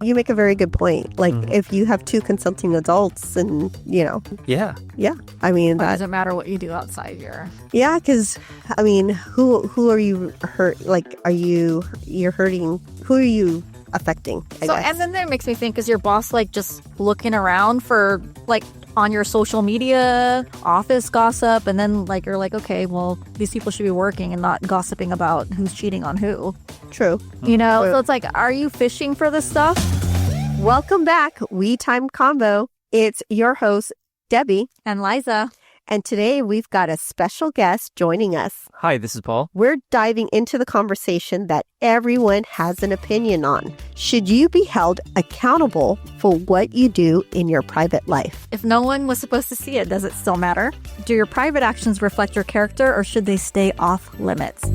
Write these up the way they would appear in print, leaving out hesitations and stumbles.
You make a very good point. Like, if you have two consenting adults and, Yeah. I mean, It doesn't matter what you do outside here. yeah, because, I mean, who are you hurt? Like, you're hurting, who are you affecting, I guess? And then that makes me think, is your boss like just looking around for like on your social media office gossip, and then like you're like, okay, well, these people should be working and not gossiping about who's cheating on who. True. So it's like, are you fishing for this stuff? Welcome back, We Time Convo. It's your host, Debbie. And Liza. And today we've got a special guest joining us. Hi, this is Paul. We're diving into the conversation that everyone has an opinion on. Should you be held accountable for what you do in your private life? If no one was supposed to see it, does it still matter? Do your private actions reflect your character, or should they stay off limits?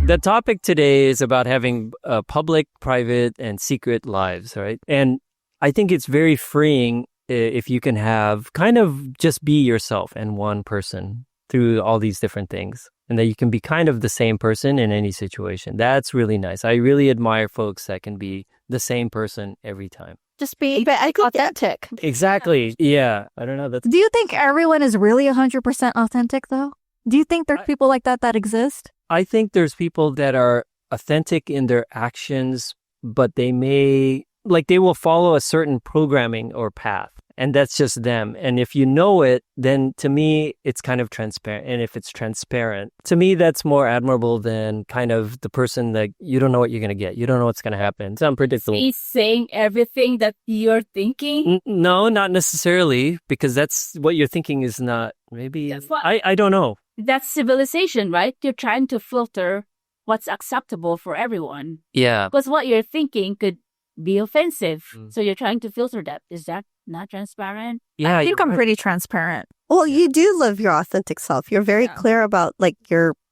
The topic today is about having public, private, and secret lives, right? And I think it's very freeing if you can have kind of just be yourself and one person through all these different things, and that you can be kind of the same person in any situation. That's really nice. I really admire folks that can be the same person every time. Just be But authentic. Exactly. Yeah. I don't know. Do you think everyone is really 100% authentic, though? Do you think there are people like that exist? I think there's people that are authentic in their actions, but they will follow a certain programming or path, and that's just them. And if you know it, then to me, it's kind of transparent. And if it's transparent, to me, that's more admirable than kind of the person that you don't know what you're going to get. You don't know what's going to happen. It's unpredictable. He's saying everything that you're thinking. No, not necessarily, because that's what you're thinking is not maybe. That's what- I don't know. That's civilization, right? You're trying to filter what's acceptable for everyone. Yeah. Because what you're thinking could be offensive. So you're trying to filter that. Is that not transparent? Yeah. I think I'm pretty transparent. Well, you do live your authentic self. You're very clear about like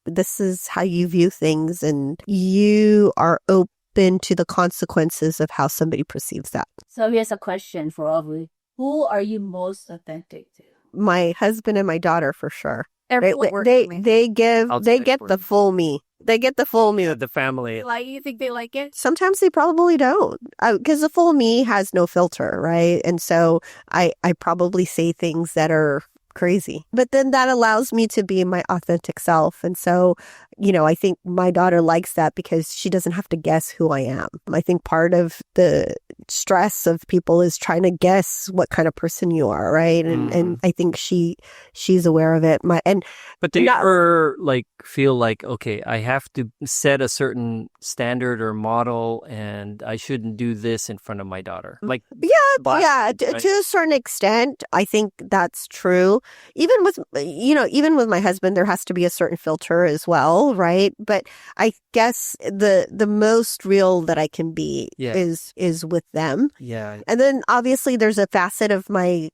this is how you view things, and you are open to the consequences of how somebody perceives that. So here's a question for all of you. Who are you most authentic to? My husband and my daughter, for sure. Everyone works for me. They get the full me. They get the full me. The family. Like, you think they like it? Sometimes they probably don't, because the full me has no filter, right? And so I probably say things that are crazy, but then that allows me to be my authentic self. And so, I think my daughter likes that because she doesn't have to guess who I am. I think part of the stress of people is trying to guess what kind of person you are, right? And I think she's aware of it. But do you ever feel like, okay, I have to set a certain standard or model, and I shouldn't do this in front of my daughter? To a certain extent, I think that's true. Even with my husband, there has to be a certain filter as well, right? But I guess the most real that I can be is with them. Yeah. And then obviously there's a facet of my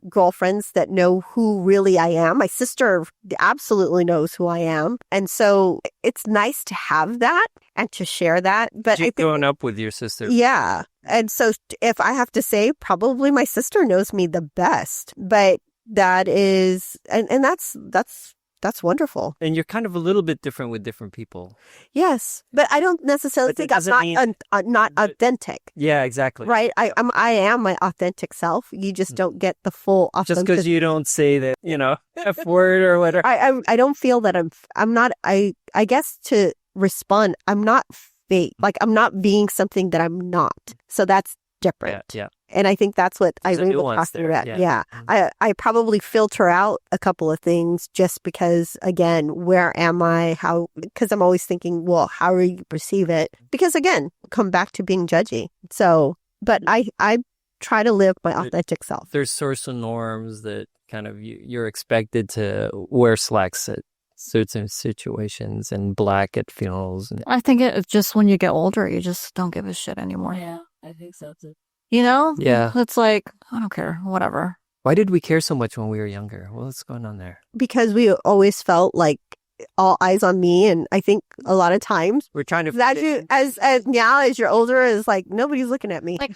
girlfriends that know who really I am. My sister absolutely knows who I am. And so it's nice to have that and to share that. But You've grown up with your sister. Yeah. And so if I have to say, probably my sister knows me the best. But that is, and that's wonderful. And you're kind of a little bit different with different people. Yes, but I don't necessarily think I'm not authentic. Yeah, exactly. Right. I am my authentic self. You just don't get the full authentic. Just because you don't say that, F word or whatever. I don't feel that I'm not. I guess to respond, I'm not fake. Like, I'm not being something that I'm not. So that's different. Yeah. And I think that's what I really nuance talking about. there. Yeah. I probably filter out a couple of things just because, again, where am I? Because I'm always thinking, well, how will you perceive it? Because, again, come back to being judgy. So, but I try to live my authentic self. There's social norms that kind of you're expected to wear slacks at certain situations and black at funerals. I think it's just when you get older, you just don't give a shit anymore. Yeah, I think so too. Yeah. It's like, I don't care, whatever. Why did we care so much when we were younger? What's going on there? Because we always felt like all eyes on me. And I think a lot of times we're trying to as now as you're older, is like nobody's looking at me. Like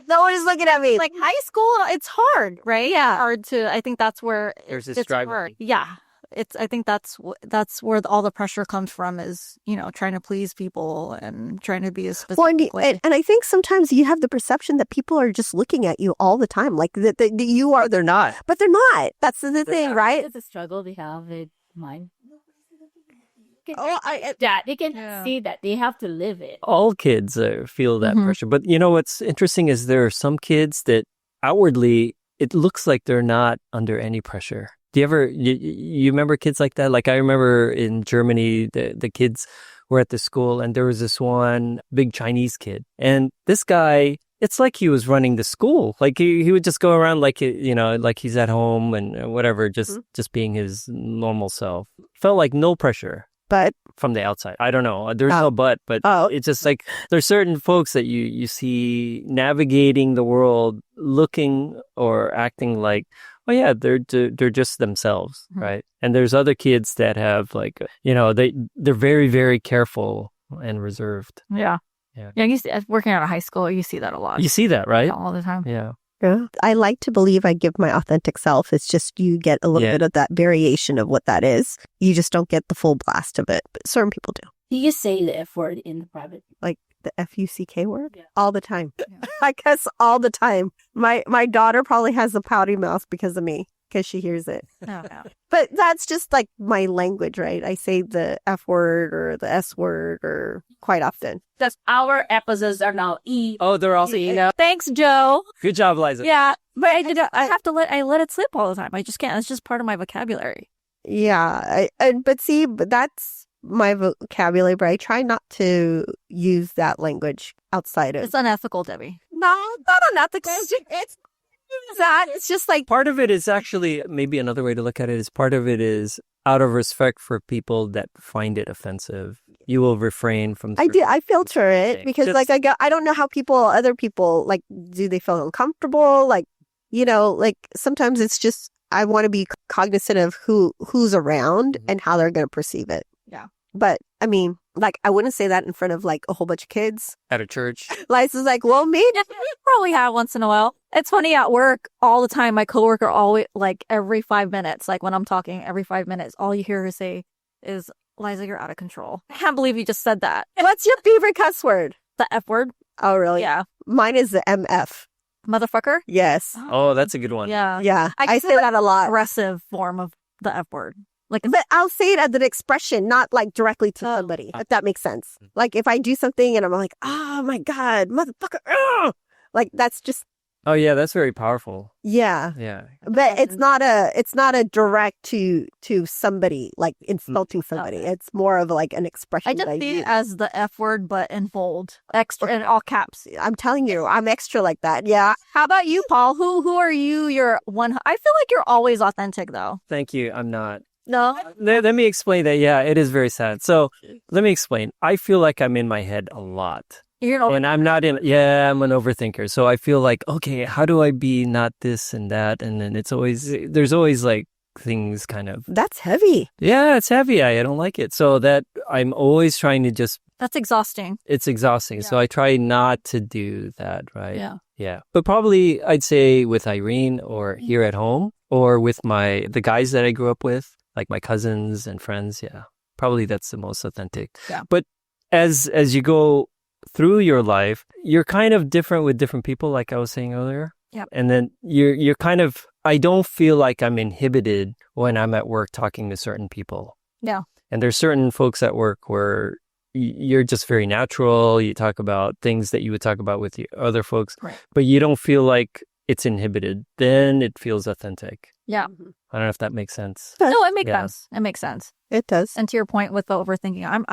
no one is looking at me. Like high school, it's hard, right? Yeah, hard to. I think that's where there's this it's drive. hard. Yeah, I think that's where all the pressure comes from, is, trying to please people and trying to be as specific. And I think sometimes you have the perception that people are just looking at you all the time, like that you are. They're not. But they're not. That's the thing, right? It's a struggle they have with mind. Oh, They can see that. They have to live it. All kids feel that pressure. But what's interesting is there are some kids that outwardly it looks like they're not under any pressure. Do you ever, you remember kids like that? Like I remember in Germany, the kids were at the school and there was this one big Chinese kid. And this guy, it's like he was running the school. Like he would just go around like, like he's at home and whatever, just being his normal self. Felt like no pressure. But from the outside, I don't know. There's no but it's just like there's certain folks that you see navigating the world, looking or acting like, oh yeah, they're just themselves, right? And there's other kids that have like, they're very, very careful and reserved. Yeah. You see, working out of high school, you see that a lot. You see that, right? All the time. Yeah. Yeah. I like to believe I give my authentic self. It's just you get a little bit of that variation of what that is. You just don't get the full blast of it. But certain people do. Do you say the F word in the private? Like the FUCK word? Yeah. All the time. I guess all the time. My daughter probably has a pouty mouth because of me, because she hears it. Oh, no. But that's just like my language, right? I say the F word or the S word or quite often. That's our episodes are now E. Oh, they're also Thanks, Joe. Good job, Liza. Yeah, but I let it slip all the time. I just can't. It's just part of my vocabulary. Yeah, but that's my vocabulary. But I try not to use that language outside of. It's unethical, Debbie. No, not unethical. It's just like Part of it is actually, maybe another way to look at it is part of it is out of respect for people that find it offensive. You will refrain from. I filter it things. because I don't know how other people, like, do they feel uncomfortable? Like, like sometimes it's just, I want to be cognizant of who's around and how they're going to perceive it. Yeah. But I mean, like, I wouldn't say that in front of like a whole bunch of kids. At a church. Liza's like, well, maybe. Probably have once in a while. It's funny, at work all the time, my coworker always, like, every 5 minutes, like when I'm talking, every 5 minutes, all you hear her say is, Liza, you're out of control. I can't believe you just said that. What's your favorite cuss word? The F word. Oh, really? Yeah. Mine is the MF. Motherfucker. Yes. Oh, that's a good one. Yeah. Yeah. I say that a lot. Aggressive form of the F word. Like, But I'll say it as an expression, not like directly to somebody, if that makes sense. Like if I do something and I'm like, oh my God, motherfucker. Ugh! Like that's just, Oh yeah, that's very powerful. yeah. Yeah. But it's not a direct to somebody, like insulting somebody. Okay. It's more of like an expression. I just that see use. it as the F word, but in bold, extra, in all caps. I'm telling you, I'm extra like that. Yeah. How about you, Paul? Who are you? You're one. I feel like you're always authentic, though. Thank you. I'm not. No. Let me explain that. Yeah, it is very sad. So let me explain. I feel like I'm in my head a lot. You're an And I'm not in, I'm an overthinker. So I feel like, okay, how do I be not this and that? And then there's always like things kind of, That's heavy. yeah, it's heavy. I don't like it. So that I'm always trying to just, That's exhausting. it's exhausting. So I try not to do that, right? Yeah. Yeah. But probably I'd say with Irene or here at home or with the guys that I grew up with, like my cousins and friends. Yeah. Probably that's the most authentic. Yeah. But as you go through your life, you're kind of different with different people, like I was saying earlier. Yep. And then you're kind of, I don't feel like I'm inhibited when I'm at work talking to certain people. Yeah. And there's certain folks at work where you're just very natural. You talk about things that you would talk about with the other folks, Right. but you don't feel like it's inhibited. Then it feels authentic. Yeah. I don't know if that makes sense. No, it makes Yeah. sense. It makes sense. It does. And to your point with the overthinking,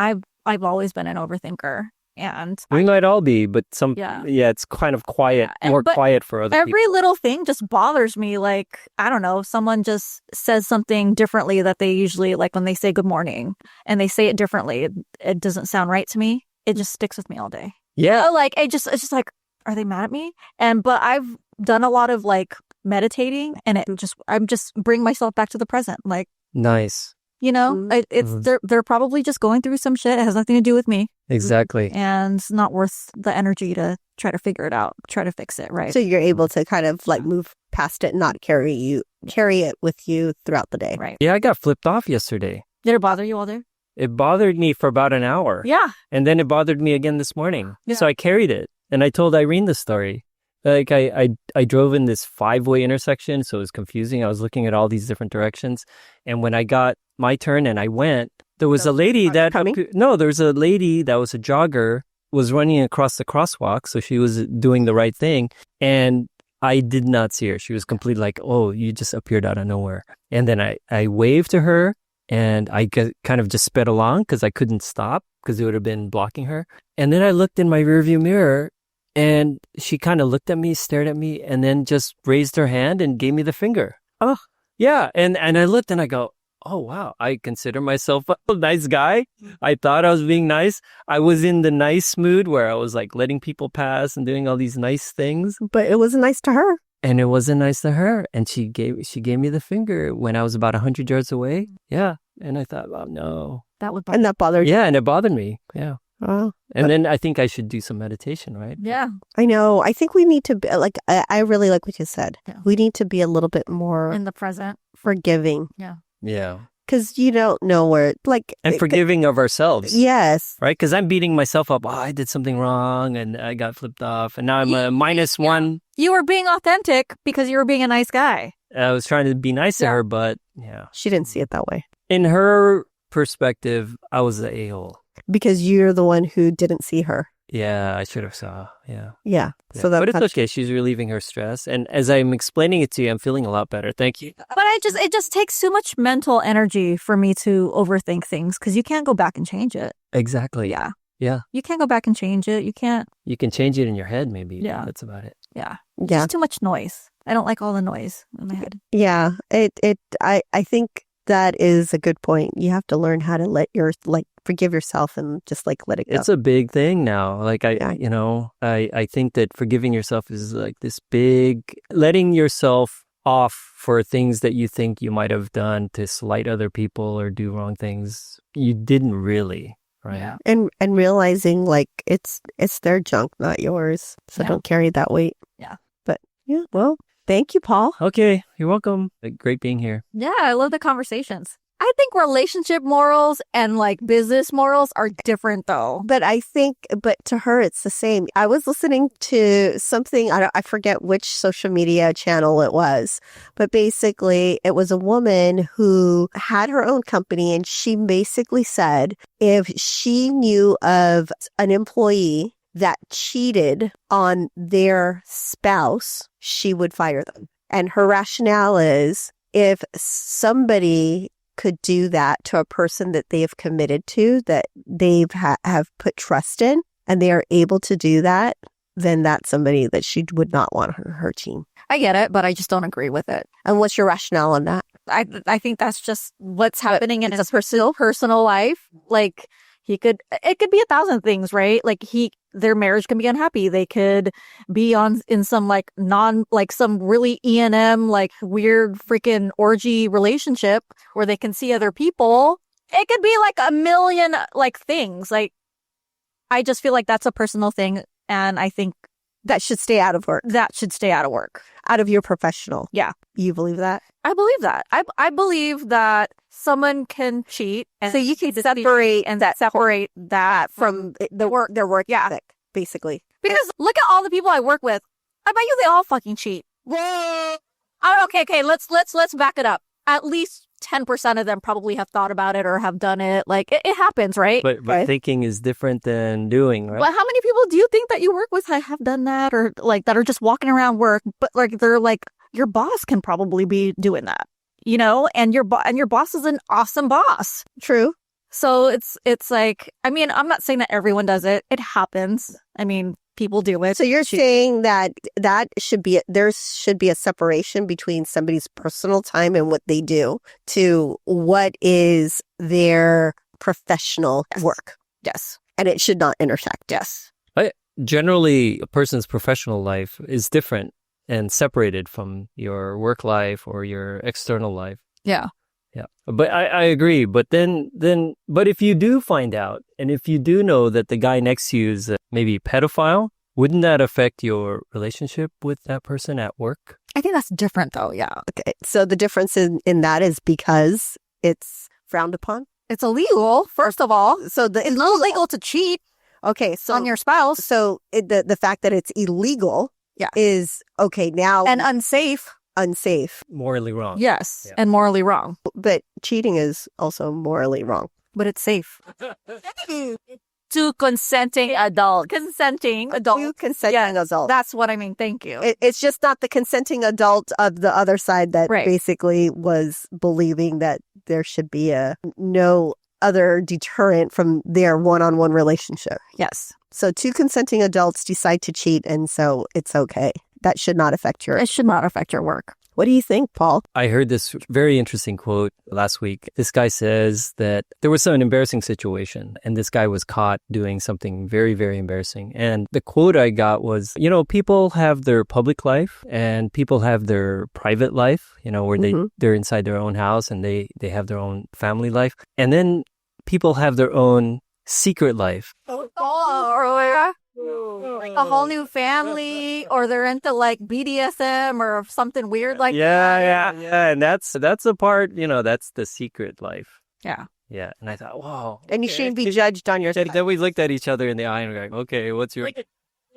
I've always been an overthinker, and We might all be, but Yeah. it's kind of quiet, Yeah, more but quiet for other people. every little thing just bothers me. Like, I don't know, someone just says something differently that they usually, like when they say good morning and they say it differently, it doesn't sound right to me. It just sticks with me all day. Yeah. So, like, it's just like, are they mad at me? But I've done a lot of like meditating, and I'm just bring myself back to the present. Like, Nice. You know, it's they're probably just going through some shit. It has nothing to do with me. Exactly. And it's not worth the energy to try to figure it out, try to fix it, right? So you're able to kind of like move past it and not carry it with you throughout the day. Right. Yeah, I got flipped off yesterday. Did it bother you all day? It bothered me for about an hour. Yeah. And then it bothered me again this morning. Yeah. So I carried it. And I told Irene the story. Like I drove in this 5-way intersection, so it was confusing. I was looking at all these different directions. And when I got my turn and I went, there was a lady that... there was a lady that was a jogger, was running across the crosswalk. So she was doing the right thing. And I did not see her. She was completely like, oh, you just appeared out of nowhere. And then I waved to her and I kind of just sped along because I couldn't stop because it would have been blocking her. And then I looked in my rearview mirror and she kind of looked at me, stared at me, and then just raised her hand and gave me the finger. Oh, yeah. And I looked and I go, oh, wow. I consider myself a nice guy. I thought I was being nice. I was in the nice mood where I was like letting people pass and doing all these nice things. But it wasn't nice to her. And it wasn't nice to her. And she gave me the finger when I was about 100 yards away. Yeah. And I thought, oh, no. And that bothered you? Yeah. And it bothered me. Yeah. Oh. And then I think I should do some meditation, right? Yeah. I know. I think we need to be like, I really like what you said. Yeah. We need to be a little bit more In the present. forgiving. Yeah. Yeah. Because you don't know where, like... And forgiving of ourselves. Yes. Right? Because I'm beating myself up. Oh, I did something wrong and I got flipped off. And now I'm a -1. You were being authentic because you were being a nice guy. I was trying to be nice to her, but yeah. She didn't see it that way. In her perspective, I was the a-hole. Because you're the one who didn't see her. Yeah, I should have saw. Yeah. Yeah. So But it's okay. She's relieving her stress. And as I'm explaining it to you, I'm feeling a lot better. Thank you. But it just takes too much mental energy for me to overthink things because you can't go back and change it. Exactly. Yeah. Yeah. You can't go back and change it. You can't. You can change it in your head, maybe. Yeah. That's about it. Yeah. Yeah. It's too much noise. I don't like all the noise in my head. Yeah. I think that is a good point. You have to learn how to forgive yourself and just let it go. It's a big thing now. Like I think that forgiving yourself is like this big, letting yourself off for things that you think you might have done to slight other people or do wrong things. You didn't really, right? Yeah. And realizing it's their junk, not yours. So don't carry that weight. Yeah. But yeah, well, thank you, Paul. Okay, you're welcome. Great being here. Yeah, I love the conversations. I think relationship morals and business morals are different though. But to her, it's the same. I was listening to something, I forget which social media channel it was, but basically it was a woman who had her own company and she basically said if she knew of an employee that cheated on their spouse, she would fire them. And her rationale is if somebody could do that to a person that they have committed to, that they've have put trust in, and they are able to do that, then that's somebody that she would not want on her team. I get it, but I just don't agree with it. And what's your rationale on that? I think that's just what's happening in his personal life. It could be 1,000 things, right? Their marriage can be unhappy. They could be in some some really E&M, weird freaking orgy relationship where they can see other people. It could be a million things. I just feel like that's a personal thing. And I think that should stay out of work. Out of your professional. Yeah. You believe that? I believe that. I believe that someone can cheat, and so you can separate that from their work ethic, basically. Because look at all the people I work with. I bet you they all fucking cheat. Whoa. Okay. Let's back it up. At least 10% of them probably have thought about it or have done it. It happens, right? But thinking is different than doing, right? But how many people do you think that you work with have done that, or that are just walking around work, but they're your boss can probably be doing that, and your boss is an awesome boss. True. So it's I'm not saying that everyone does it. It happens. People do it. So you're saying that there should be a separation between somebody's personal time and what they do to what is their professional work. Yes. And it should not intersect. Yes. Generally, a person's professional life is different and separated from your work life or your external life. Yeah. Yeah. But I agree. But but if you do find out, and if you do know that the guy next to you is maybe pedophile, wouldn't that affect your relationship with that person at work? I think that's different though. Yeah. Okay. So the difference in that is because it's frowned upon. It's illegal, first of all. So It's not illegal to cheat Okay. So on your spouse. So the fact that it's illegal Yeah. is okay now And unsafe. unsafe. Morally wrong. Yes. Yeah. And morally wrong. But cheating is also morally wrong. But it's safe. To consenting adult. Consenting adult. You consenting adult. That's what I mean. Thank you. It's just not the consenting adult of the other side that Right. basically was believing that there should be no other deterrent from their one-on-one relationship. Yes. So two consenting adults decide to cheat, and so it's okay. That should not affect your... It should not affect your work. What do you think, Paul? I heard this very interesting quote last week. This guy says that there was an embarrassing situation and this guy was caught doing something very, very embarrassing. And the quote I got was, people have their public life and people have their private life, where they're inside their own house and they have their own family life. And then people have their own secret life. Like a whole new family, or they're into like BDSM or something weird like Yeah. And that's a part, that's the secret life. Yeah. Yeah. And I thought, wow. And you shouldn't be judged on your... Then we looked at each other in the eye and we're like, okay, what's your...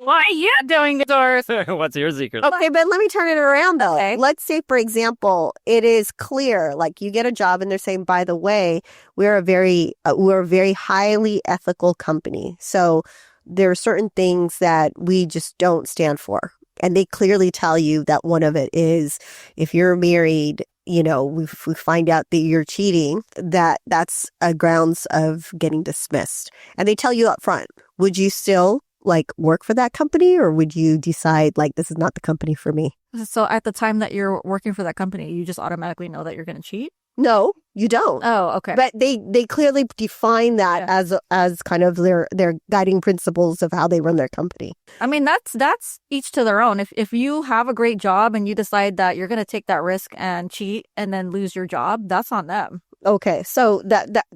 Why are you doing this? What's your secret? Okay, but let me turn it around though. Okay. Let's say, for example, it is clear, like you get a job and they're saying, by the way, we're a very highly ethical company. So there are certain things that we just don't stand for. And they clearly tell you that one of it is if you're married, we find out that you're cheating, that's a grounds of getting dismissed. And they tell you up front, would you still work for that company, or would you decide this is not the company for me? So at the time that you're working for that company, you just automatically know that you're going to cheat? No, you don't. Oh, okay. But they clearly define that as kind of their guiding principles of how they run their company. I mean, that's each to their own. If you have a great job and you decide that you're going to take that risk and cheat and then lose your job, that's on them. Okay, so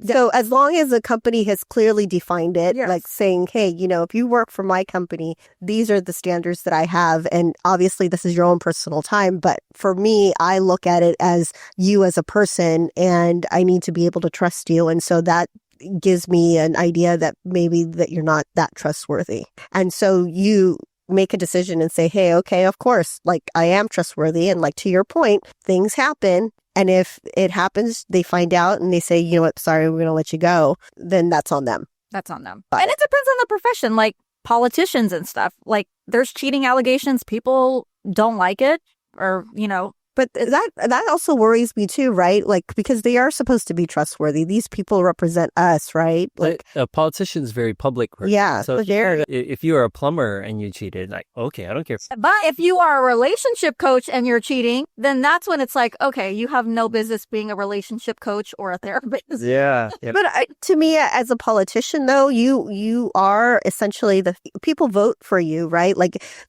so as long as the company has clearly defined it, Yes. like saying, hey, if you work for my company, these are the standards that I have, and obviously this is your own personal time, but for me, I look at it as you as a person, and I need to be able to trust you, and so that gives me an idea that maybe that you're not that trustworthy, and so you make a decision and say, hey, okay, of course, I am trustworthy, and to your point, things happen. And if it happens, they find out and they say, you know what, sorry, we're going to let you go, then that's on them. That's on them. Got And it. it depends on the profession, like politicians and stuff. There's cheating allegations. People don't like it, or, But that also worries me too, right? Because they are supposed to be trustworthy. These people represent us, right? A politician's very public. Person. Yeah, So so they're- if you are a plumber and you cheated, okay, I don't care. But if you are a relationship coach and you're cheating, then that's when it's okay, you have no business being a relationship coach or a therapist. Yeah. But to me, as a politician, though, you are essentially the people vote for you, right?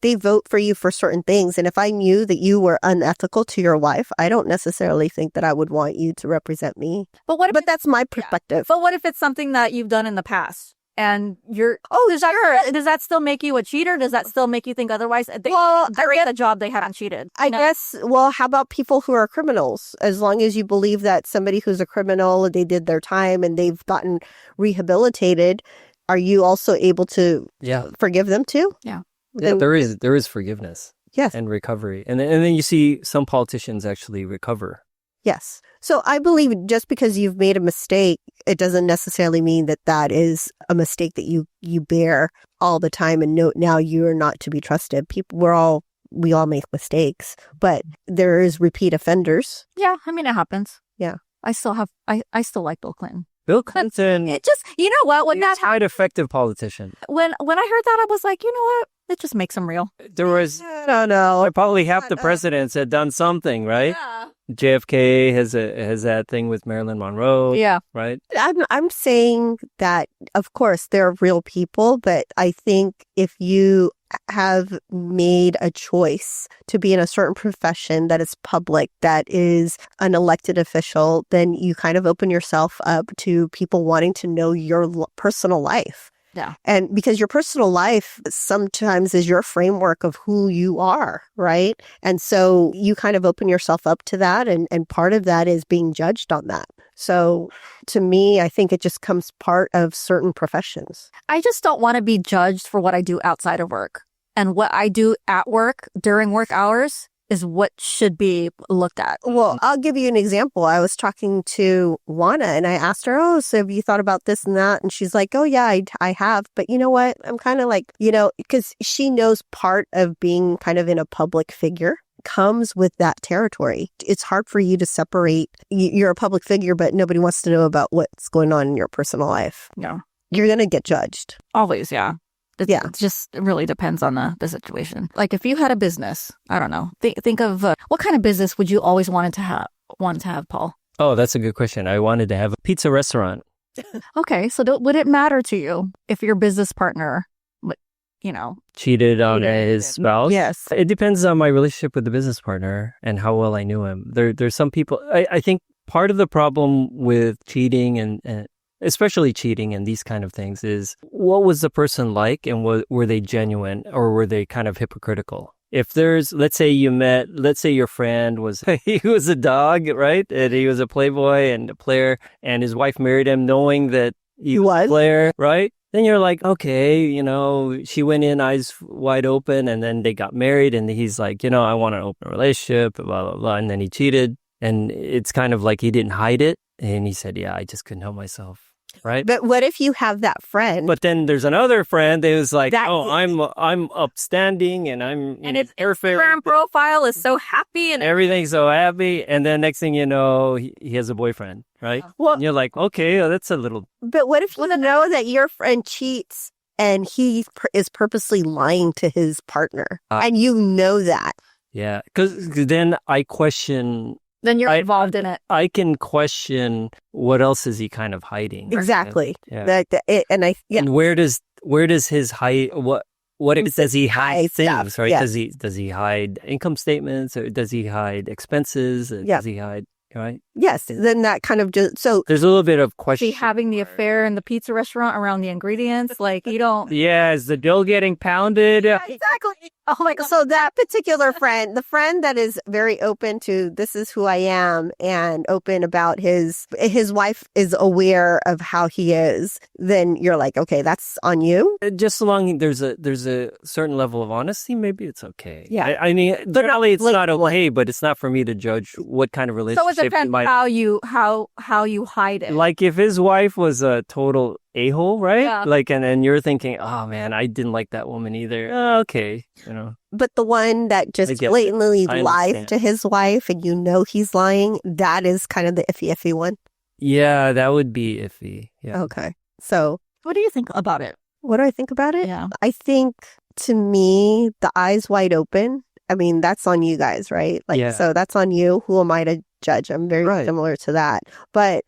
They vote for you for certain things. And if I knew that you were unethical to your wife, I don't necessarily think that I would want you to represent me. But That's my perspective. But what if it's something that you've done in the past? And does that still make you a cheater? Does that still make you think otherwise? They're at a job, they haven't cheated. I guess, how about people who are criminals? As long as you believe that somebody who's a criminal, they did their time and they've gotten rehabilitated, are you also able to forgive them too? Yeah. Yeah, there is forgiveness. Yes. And recovery. And then you see some politicians actually recover. Yes. So I believe just because you've made a mistake, it doesn't necessarily mean that is a mistake that you bear all the time and now you're not to be trusted. We all make mistakes, but there is repeat offenders. Yeah, I mean, it happens. Yeah. I still like Bill Clinton. Bill Clinton, It just, you know what? When that quite effective politician. when I heard that, I was like, you know what? It just makes him real. There was I don't know. probably half the presidents had done something, right? Yeah. JFK has that thing with Marilyn Monroe, Yeah. right? I'm saying that, of course, they're real people, but I think if you have made a choice to be in a certain profession that is public, that is an elected official, then you kind of open yourself up to people wanting to know your personal life. Yeah. And because your personal life sometimes is your framework of who you are, right? And so you kind of open yourself up to that. And part of that is being judged on that. So to me, I think it just comes part of certain professions. I just don't want to be judged for what I do outside of work. And what I do at work during work hours is what should be looked at. Well, I'll give you an example. I was talking to Juana and I asked her, oh, so have you thought about this and that? And she's like, oh, yeah, I have. But you know what? I'm kind of like, because she knows part of being kind of in a public figure comes with that territory. It's hard for you to separate. You're a public figure, but nobody wants to know about what's going on in your personal life. Yeah. You're going to get judged. Always, yeah. It Yeah. it really depends on the situation. Like if you had a business, I don't know. Think of what kind of business would you always want to have, Paul? Oh, that's a good question. I wanted to have a pizza restaurant. Okay, so would it matter to you if your business partner, Cheated on his spouse? Yes. It depends on my relationship with the business partner and how well I knew him. There's some people, I think part of the problem with cheating and especially cheating and these kind of things is what was the person like and were they genuine or were they kind of hypocritical? If let's say your friend he was a dog, right? And he was a playboy and a player and his wife married him knowing that he was a player, right? Then you're like, okay, she went in eyes wide open and then they got married and he's like, I want an open relationship, blah, blah, blah. And then he cheated and it's kind of like he didn't hide it. And he said, yeah, I just couldn't help myself. Right. But what if you have that friend? But then there's another friend that was like, I'm upstanding and I'm his perfect. Instagram profile is so happy and everything's so happy. And then next thing you know, he has a boyfriend, right? Well, and you're like, okay, that's a little. But what if you know that your friend cheats and he is purposely lying to his partner and you know that? Yeah, because then I question. Then you're involved in it. I can question what else is he kind of hiding. Exactly. Yeah. And where does his hide does he hide things, stuff, right? yeah. Does he hide income statements or does he hide expenses? Yeah. Does he hide right? Yes. Then that kind of just there's a little bit of question. See, having the affair in the pizza restaurant around the ingredients, like you don't. Yeah, is the dough getting pounded? Yeah, exactly. Oh my God. So that particular friend, the friend that is very open to this is who I am and open about his wife is aware of how he is, then you're like, okay, that's on you. Just so long there's a certain level of honesty, maybe it's okay. Yeah. I mean, generally it's not okay, but it's not for me to judge what kind of relationship. So it depends how you hide it. Like if his wife was a total a-hole, right? Yeah. Like, and you're thinking, oh man, I didn't like that woman either. Oh, okay, But the one that just blatantly lies to his wife and he's lying, that is kind of the iffy one. Yeah, that would be iffy. Yeah. Okay. So What do you think about it? what do I think about it? Yeah. I think to me, the eyes wide open, I mean, that's on you guys, right? So that's on you. Who am I to judge? I'm very similar to that. But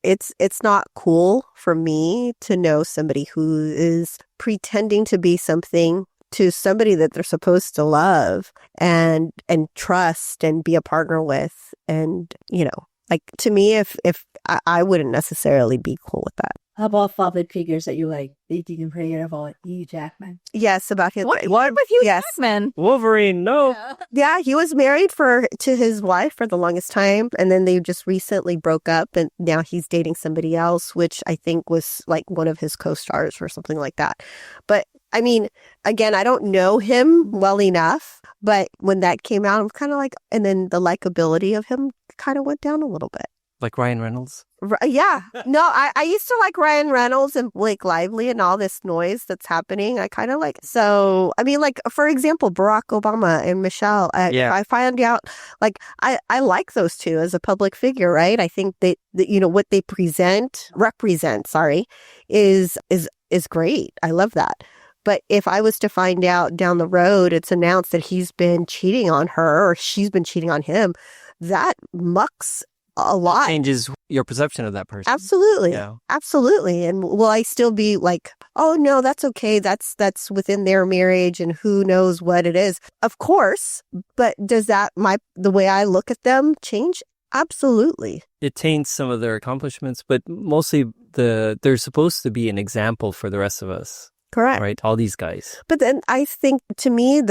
it's not cool for me to know somebody who is pretending to be something to somebody that they're supposed to love and trust and be a partner with. And, like to me, if I wouldn't necessarily be cool with that. How about public figures that you like? That you can forget about Hugh Jackman. Yes, about his What with you, Yes. Jackman? Wolverine, no. Yeah, he was married to his wife for the longest time, and then they just recently broke up, and now he's dating somebody else, which I think was like one of his co-stars or something like that. But I mean, again, I don't know him well enough, but when that came out, I'm kind of like, and then the likability of him kind of went down a little bit. Like Ryan Reynolds. Yeah. No, I used to like Ryan Reynolds and Blake Lively and all this noise that's happening. I kind of like, so, I mean, like, for example, Barack Obama and Michelle. I find out, like, I like those two as a public figure, right? I think that what they represent, is great. I love that. But if I was to find out down the road, it's announced that he's been cheating on her or she's been cheating on him, that mucks a lot. Changes your perception of that person. Absolutely. Yeah. Absolutely. And will I still be like, oh no, that's okay. That's within their marriage and who knows what it is. Of course. But does that the way I look at them change? Absolutely. It taints some of their accomplishments, but mostly they're supposed to be an example for the rest of us. Correct. Right? All these guys. But then I think, to me,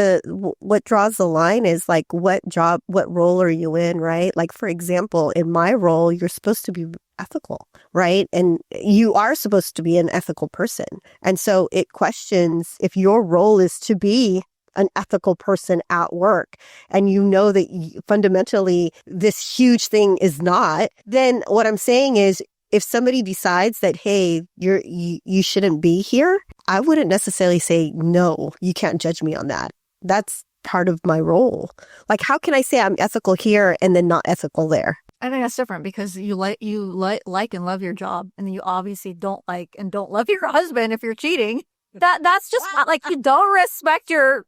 what draws the line is like, what role are you in, right? Like, for example, in my role, you're supposed to be ethical, right? And you are supposed to be an ethical person. And so it questions if your role is to be an ethical person at work, and you know that fundamentally this huge thing is not, then what I'm saying is, if somebody decides that, hey, you shouldn't be here, I wouldn't necessarily say, no, you can't judge me on that. That's part of my role. Like, how can I say I'm ethical here and then not ethical there? I think that's different because you like and love your job, and you obviously don't like and don't love your husband if you're cheating. That's just not, like, you don't respect your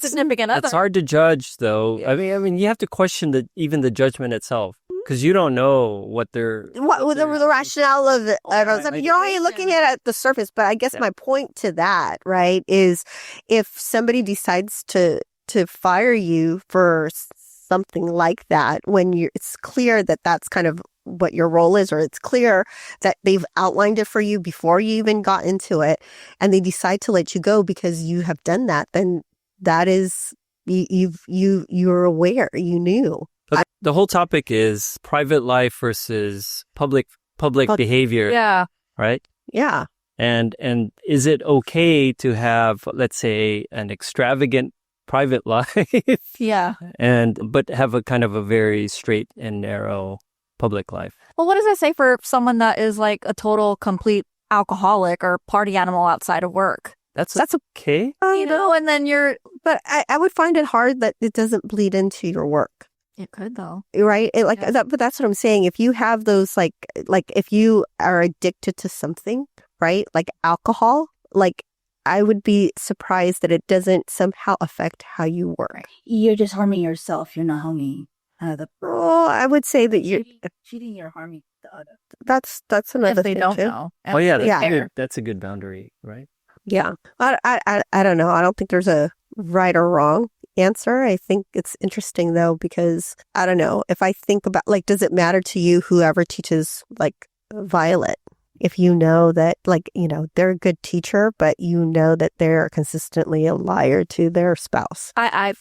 significant other. It's hard to judge, though. I mean, you have to question even the judgment itself. Because you don't know what the rationale of it. You're only looking at the surface, but I guess my point to that, right, is if somebody decides to fire you for something like that, when it's clear that that's kind of what your role is, or it's clear that they've outlined it for you before you even got into it, and they decide to let you go because you have done that, then that is you're aware, you knew. But the whole topic is private life versus public behavior. Yeah. Right? Yeah. And is it okay to have, let's say, an extravagant private life? Yeah. But have a kind of a very straight and narrow public life? Well, what does that say for someone that is like a total, complete alcoholic or party animal outside of work? That's okay. And then But I would find it hard that it doesn't bleed into your work. It could, though. Right? But that's what I'm saying. If you have those, like if you are addicted to something, right? Like alcohol, like, I would be surprised that it doesn't somehow affect how you work. You're just harming yourself. You're not harming the Oh, I would say that cheating. You're harming the other. that's another If they thing don't too. know. Oh, yeah. Yeah. That's a good boundary, right? Yeah. I don't know. I don't think there's a right or wrong answer. I think it's interesting, though, because I don't know, if I think about, like, does it matter to you whoever teaches, like, Violet? If you know that, like, they're a good teacher, but you know that they're consistently a liar to their spouse. I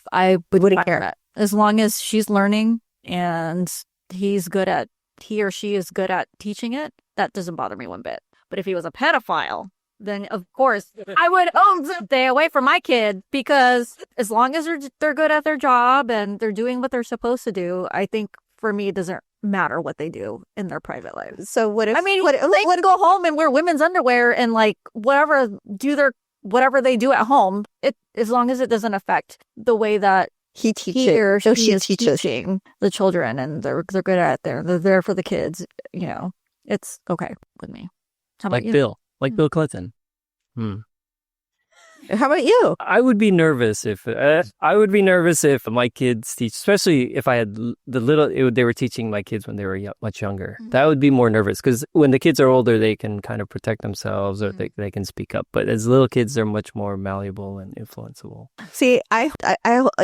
wouldn't care that. As long as she's learning and he or she is good at teaching it, that doesn't bother me one bit. But if he was a pedophile, then of course I would stay away from my kid, because as long as they're good at their job and they're doing what they're supposed to do, I think for me it doesn't matter what they do in their private lives. So what if they can go home and wear women's underwear and like whatever they do at home, as long as it doesn't affect the way that he or she is teaches teaching the children, and they're good at it. They're there for the kids. It's okay with me. How about you? Like Bill Clinton. How about you? I would be nervous if my kids teach, especially if I had they were teaching my kids when they were much younger. Mm-hmm. That would be more nervous, because when the kids are older, they can kind of protect themselves, or they can speak up. But as little kids, they're much more malleable and influenceable. See, I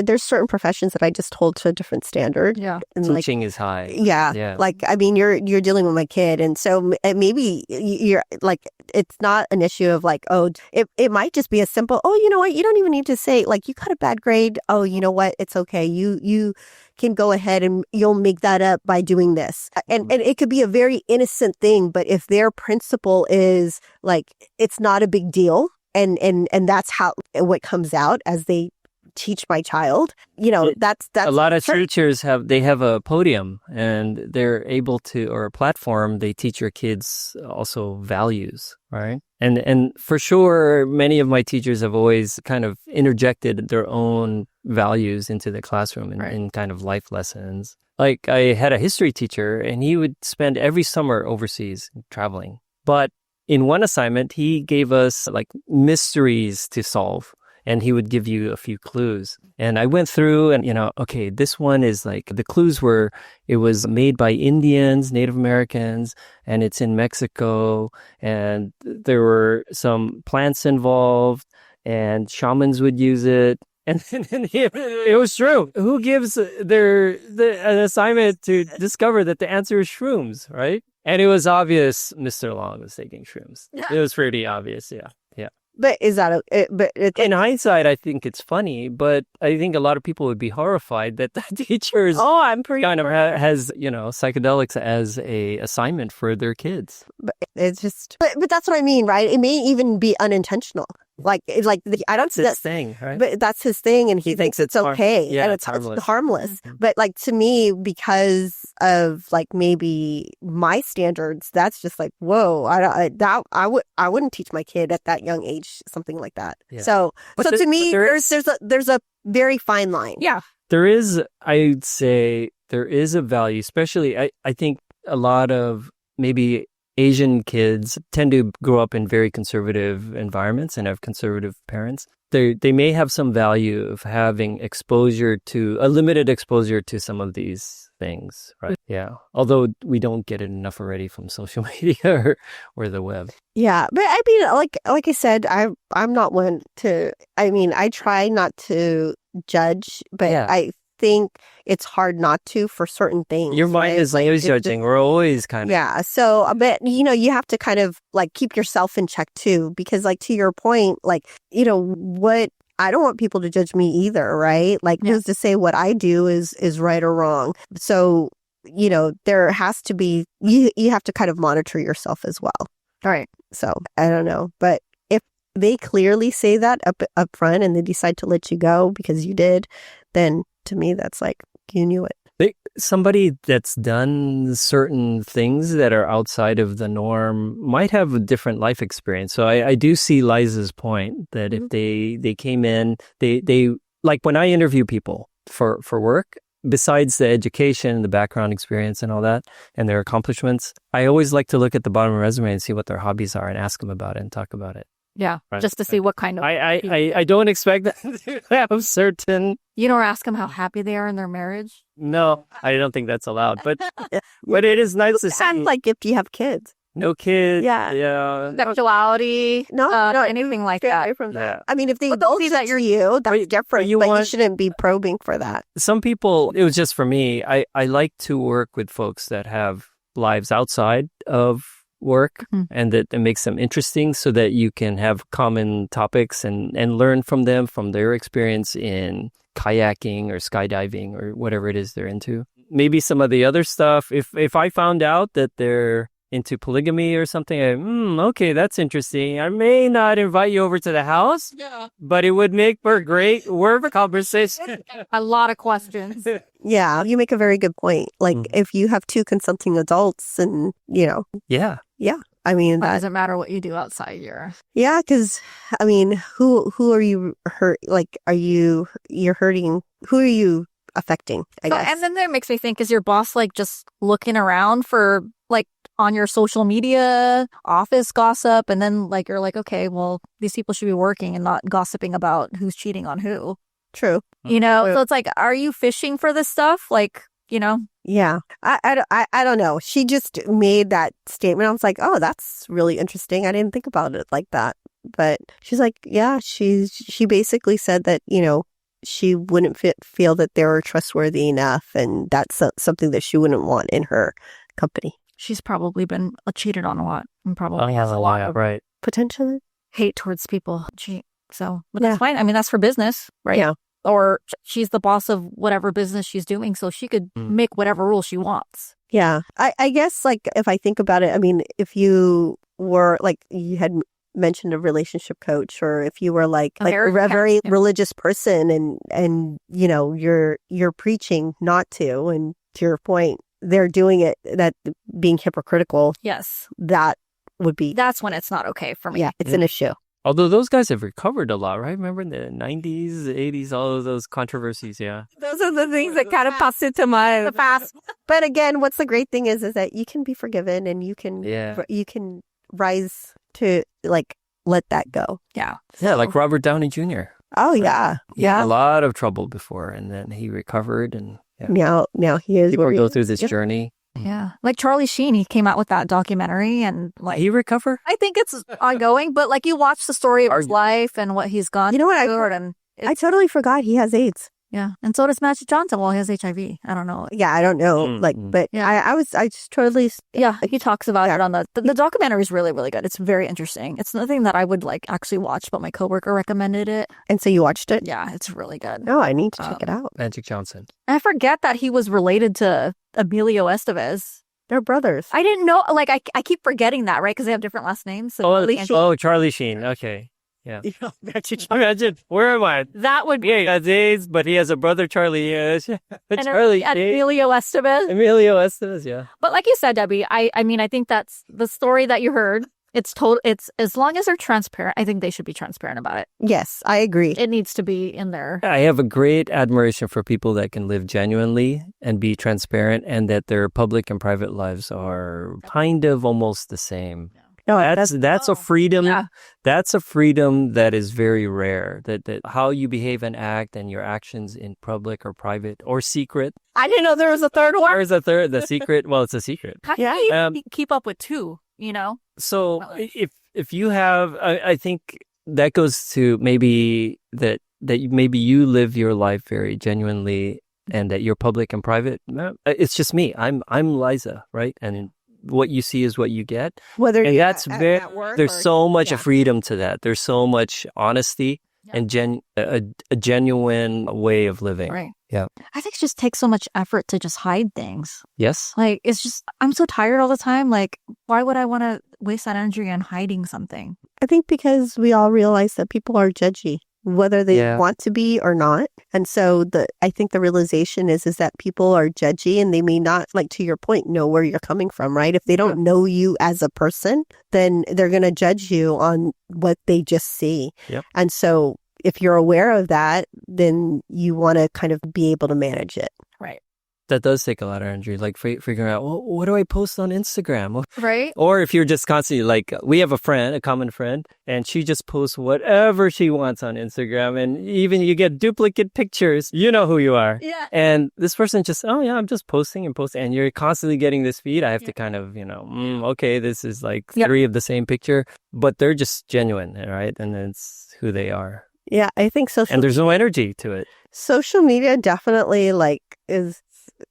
there's certain professions that I just hold to a different standard. Yeah, and teaching is high. Yeah. Like, I mean, you're dealing with my kid, and so maybe you're like, it's not an issue of like, oh, it might just be a simple, oh, you know what, you don't even need to say, like, you got a bad grade, oh, you know what, it's okay, you can go ahead and you'll make that up by doing this. And it could be a very innocent thing, but if their principle is like, it's not a big deal, and that's what comes out as they teach my child, that's a lot of teachers have a podium, and they're able to, or a platform, they teach your kids also values, right? And for sure, many of my teachers have always kind of interjected their own values into the classroom in kind of life lessons. Like, I had a history teacher, and he would spend every summer overseas traveling. But in one assignment, he gave us like mysteries to solve. and he would give you a few clues. And I went through and, okay, this one is like, the clues were, it was made by Indians, Native Americans, and it's in Mexico, and there were some plants involved, and shamans would use it. And it was true. Who gives an assignment to discover that the answer is shrooms, right? And it was obvious Mr. Long was taking shrooms. It was pretty obvious, yeah. But is that In hindsight, I think it's funny, but I think a lot of people would be horrified that the teachers I'm pretty kind of has, psychedelics as a assignment for their kids. But it's just, but that's what I mean, right? It may even be unintentional. I don't see It's that his thing, right? but that's his thing, and he thinks it's okay, yeah, and it's harmless. harmless. But to me, because of maybe my standards, that's just whoa. I wouldn't teach my kid at that young age something like that. Yeah. So to me, there's a very fine line. Yeah. There is, I'd say, there is a value, especially I think a lot of maybe Asian kids tend to grow up in very conservative environments and have conservative parents. They may have some value of having a limited exposure to some of these things, right? Yeah. Although we don't get it enough already from social media or the web. Yeah, but I mean, like I said, I'm not one to. I mean, I try not to judge, but Yeah. I think it's hard not to for certain things. Your mind right? is always judging. We're always kind of. Yeah. So, but you have to kind of keep yourself in check too, because to your point, what I don't want people to judge me either, right? Who's to say what I do is right or wrong? So, there has to be, you have to kind of monitor yourself as well. All right. So I don't know, but if they clearly say that up front and they decide to let you go because you did, then to me, that's you knew it. Somebody that's done certain things that are outside of the norm might have a different life experience. So I do see Liza's point that if they came in, they like when I interview people for work, besides the education, the background experience and all that, and their accomplishments, I always like to look at the bottom of the resume and see what their hobbies are and ask them about it and talk about it. Yeah. Right. Just to see what kind of. I don't expect them to have certain. You don't ask them how happy they are in their marriage? No, I don't think that's allowed. But it is nice to see. And if you have kids. No kids. Yeah. Yeah. Sexuality? No, anything like stay that. away from that. Yeah. I mean, if they But they'll both see that that you're you, that's different. you But you want- shouldn't be probing for that. Some people, it was just for me, I like to work with folks that have lives outside of work and that it makes them interesting so that you can have common topics and learn from them, from their experience in kayaking or skydiving or whatever it is they're into. Maybe some of the other stuff, if I found out that they're into polygamy or something, okay, that's interesting. I may not invite you over to the house, but it would make for a great work conversation. A lot of questions. Yeah, you make a very good point. If you have two consenting adults and, Yeah. I mean, It doesn't matter what you do outside your. yeah, because, I mean, who are you you're hurting, who are you affecting, I guess? And then that makes me think, is your boss just looking around for on your social media office gossip? And then you're okay, well, these people should be working and not gossiping about who's cheating on who. True. So it's are you fishing for this stuff? Yeah. I don't know. She just made that statement. I was like, oh, that's really interesting. I didn't think about it like that. But she's yeah, she basically said that, she wouldn't feel that they were trustworthy enough. And that's something that she wouldn't want in her company. She's probably been cheated on a lot and probably has a lot of right. Potentially. hate towards people who cheat. So, but Yeah. that's fine. I mean, that's for business, right? Yeah. Or she's the boss of whatever business she's doing, so she could make whatever rules she wants. Yeah. I guess if I think about it, I mean, if you were you had mentioned a relationship coach, or if you were a very religious person and you're preaching not to, and to your point, they're doing it, that being hypocritical, Yes. that would be, That's when it's not okay for me. yeah, it's an issue. Although those guys have recovered a lot, right? Remember in the 90s, 80s, all of those controversies, yeah. Those are the things that kind of pass into my past. But again, what's the great thing is that you can be forgiven, and you can rise to let that go. Yeah. Yeah, like Robert Downey Jr. Oh, yeah. He had Yeah. a lot of trouble before, and then he recovered, and Now he is. people go through this Yep. journey. Yeah. Like Charlie Sheen, he came out with that documentary and like He recover? I think it's ongoing, but like you watch the story of his Argu- life and what he's gone You know what? through and I totally forgot he has AIDS. yeah. And so does Magic Johnson. Well, he has HIV. I don't know. Yeah, I don't know. Mm-mm. But Yeah. I just totally. Yeah, he talks about it on the documentary is really, really good. It's very interesting. It's nothing that I would like actually watch, but my coworker recommended it. And so you watched it? Yeah, it's really good. No, I need to check it out. Magic Johnson. I forget that he was related to Emilio Estevez. They're brothers. I didn't know. Like I keep forgetting that, right? Because they have different last names. So Charlie Sheen. Okay. Yeah. Magic Imagine, where am I? that would be Yeah, he has AIDS, but he has a brother, Charlie. Charlie Sheen. Emilio Estevez. Emilio Estevez, yeah. But like you said, Debbie, I mean, I think that's the story that you heard. It's as long as they're transparent, I think they should be transparent about it. Yes, I agree. It needs to be in there. I have a great admiration for people that can live genuinely and be transparent, and that their public and private lives are kind of almost the same. No, That's a freedom. Yeah. That's a freedom that is very rare. That how you behave and act and your actions in public or private or secret. I didn't know there was a third one. There's a third, the secret. Well, it's a secret. How Yeah. do you even keep up with two? You know, So if you have, I think that goes to maybe that maybe you live your life very genuinely, and that you're public and private. It's just me. I'm Liza, right? And what you see is what you get. Whether And that's very. at work There's or- so much yeah. freedom to that. There's so much honesty and a genuine way of living. right? Yeah. I think it just takes so much effort to just hide things. Yes. Like it's just I'm so tired all the time. Like why would I want to waste that energy on hiding something? I think because we all realize that people are judgy, whether they Yeah. want to be or not. And so I think the realization is that people are judgy, and they may not, like to your point, know where you're coming from, right? If they don't know you as a person, then they're going to judge you on what they just see. Yep. And so if you're aware of that, then you want to kind of be able to manage it. Right. That does take a lot of energy, like figuring out, well, what do I post on Instagram? Right. Or if you're just constantly like, we have a common friend, and she just posts whatever she wants on Instagram, and even you get duplicate pictures, you know who you are. Yeah. And this person just, oh yeah, I'm just posting, and you're constantly getting this feed. I have to kind of, okay, this is like Yep. 3 of the same picture, but they're just genuine, right? And it's who they are. Yeah, I think And there's no energy to it. social media definitely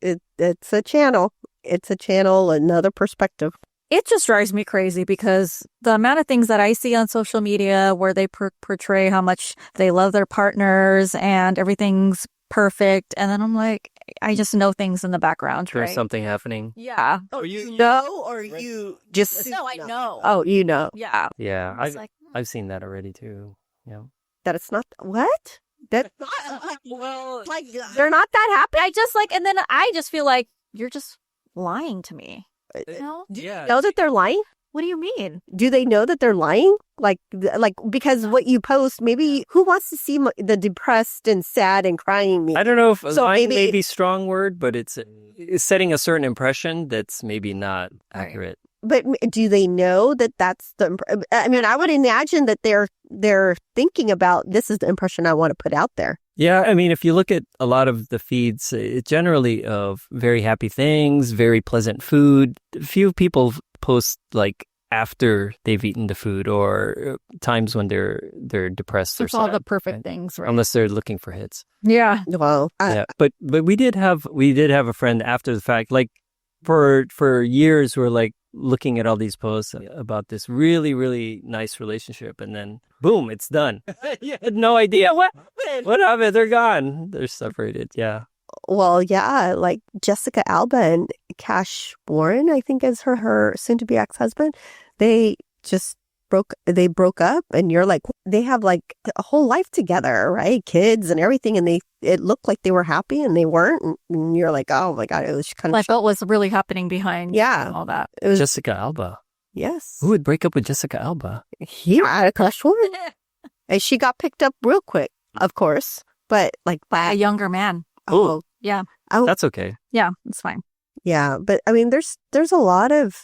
it's a channel. It's a channel, another perspective. It just drives me crazy because the amount of things that I see on social media where they portray how much they love their partners and everything's perfect. And then I'm like, I just know things in the background, There's right? something happening. Yeah. Oh, you know, or you just No, I know. Oh, you know Yeah. Yeah, It's like, I've seen that already too. Yeah. that it's not what? That's not well. Like they're not that happy. I just like, and then I just feel like you're just lying to me. You know? Yeah. Know that they're lying? What do you mean? Do they know that they're lying? Like because what you post, maybe who wants to see the depressed and sad and crying me? I don't know if So lying maybe- may be a strong word, but it's setting a certain impression that's maybe not accurate. But do they know that that's the? I mean, I would imagine that they're thinking about this is the impression I want to put out there. Yeah, I mean, if you look at a lot of the feeds, it's generally of very happy things, very pleasant food. Few people post like after they've eaten the food or times when they're depressed or It's all the sad, perfect right? things, right? Unless they're looking for hits. Yeah. Well, Yeah, but we did have a friend after the fact, like for years, we're like looking at all these posts about this really, really nice relationship, and then boom, it's done. You had no idea what happened. They're gone. They're separated. Yeah. well, yeah, like Jessica Alba and Cash Warren, I think is her soon-to-be ex-husband. They just broke up, and you're like, they have like a whole life together, right? Kids and everything, and it looked like they were happy, and they weren't. And you're like, oh my God, it was kind I of felt was really happening behind Yeah. all that. it was Jessica Alba. yes. Who would break up with Jessica Alba? He had a crush on her, and she got picked up real quick, of course. But like, By a younger man. oh Yeah. That's okay. Yeah. It's fine. yeah, but I mean, there's a lot of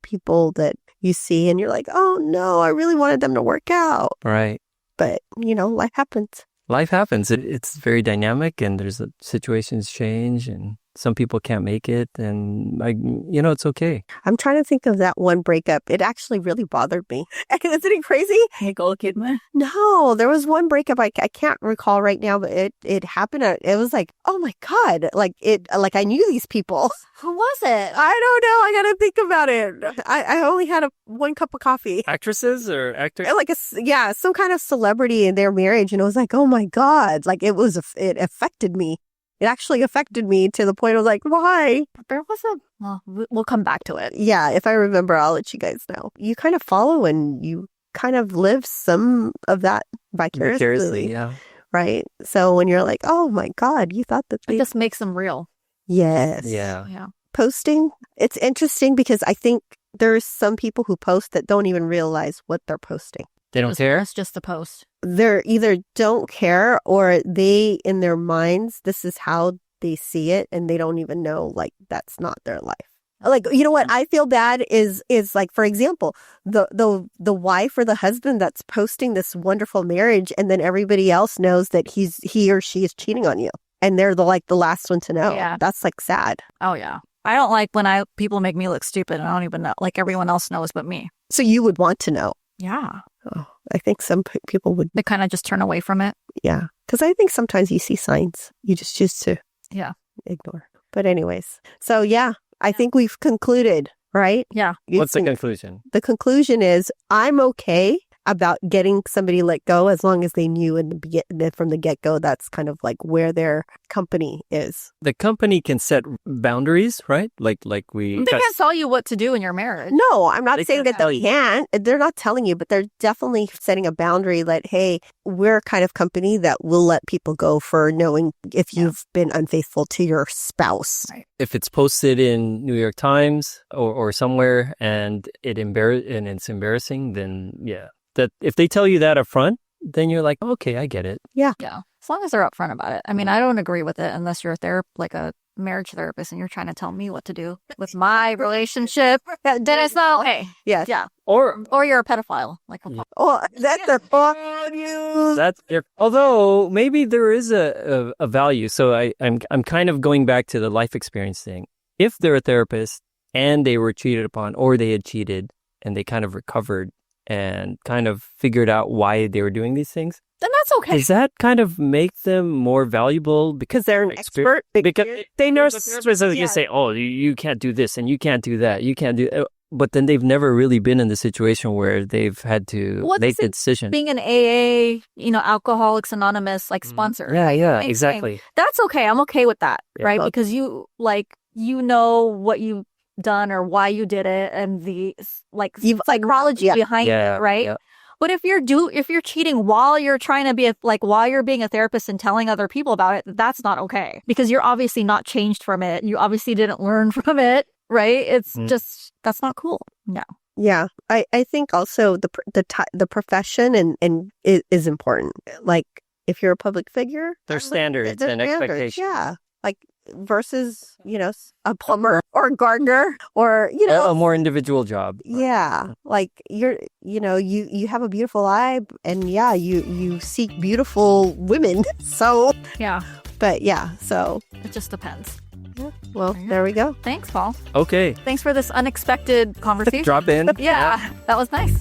people that you see, and you're like, oh no, I really wanted them to work out, Right. but life happens. life happens. It's very dynamic, and there's situations change, and some people can't make it, and it's okay. I'm trying to think of that one breakup. It actually really bothered me. Isn't it crazy? Nicole Kidman. No, there was one breakup I can't recall right now, but it happened. It was like, oh my God, like I knew these people. Who was it? I don't know. I gotta think about it. I only had one cup of coffee. Actresses or actors? Like some kind of celebrity in their marriage, and it was like, oh my God, like it affected me. It actually affected me to the point of like, why? There was well, we'll come back to it. Yeah, if I remember, I'll let you guys know. You kind of follow and you kind of live some of that vicariously, yeah. Right? So when you're like, oh my God, you thought that It just makes them real. Yes. Yeah. Posting, it's interesting because I think there's some people who post that don't even realize what they're posting. They don't care? It's just the post. They're either don't care or they, in their minds, this is how they see it and they don't even know, like, that's not their life. Like, you know what I feel bad is like, for example, the wife or the husband that's posting this wonderful marriage and then everybody else knows that he or she is cheating on you. And they're the last one to know. Yeah. That's like sad. Oh, yeah. I don't like when people make me look stupid and I don't even know. Like everyone else knows but me. So you would want to know. Yeah. Oh, I think some people would. They kind of just turn away from it. Yeah. Because I think sometimes you see signs. You just choose to ignore. But anyways. So yeah, I think we've concluded, right? Yeah. What's the conclusion? The conclusion is I'm okay about getting somebody let go as long as they knew from the get-go that's kind of like where their company is. The company can set boundaries, right? Like we... They can't tell you what to do in your marriage. No, I'm not They saying can't that tell they you. can't. They're not telling you, but they're definitely setting a boundary that, hey, we're a kind of company that will let people go for knowing if you've been unfaithful to your spouse. Right. If it's posted in New York Times or somewhere and it's embarrassing, then yeah. That if they tell you that up front, then you're like, okay, I get it. Yeah. As long as they're upfront about it. I mean, I don't agree with it unless you're like a marriage therapist and you're trying to tell me what to do with my relationship. Then it's not okay. Yes. Yeah. Or you're a pedophile. Like, Oh, that's a fun news. that's although maybe there is a value. So I'm kind of going back to the life experience thing. If they're a therapist and they were cheated upon or they had cheated and they kind of recovered and kind of figured out why they were doing these things, then that's okay. does that kind of make them more valuable because They're an expert. Because They know. the therapist is going to say, oh, you can't do this and you can't do that. You can't do... But then they've never really been in the situation where they've had to make the decision. Being an AA, Alcoholics Anonymous, like sponsor. Yeah, Same exactly. thing. That's okay. I'm okay with that, Yeah. right? Because you know what you've done or why you did it and the psychology behind it, right? Yeah. But if you're cheating while you're trying to be while you're being a therapist and telling other people about it, that's not okay because you're obviously not changed from it. You obviously didn't learn from it, right? It's just that's not cool. No. Yeah, I think also the profession and it is important. Like if you're a public figure, There's standards and expectations. Yeah, like versus a plumber or a gardener or A more individual job. Yeah, like you have a beautiful eye and you seek beautiful women. So Yeah. but yeah, so It just depends. well, there we go. Thanks, Paul. Okay. Thanks for this unexpected conversation. Drop in. Yeah, that was nice.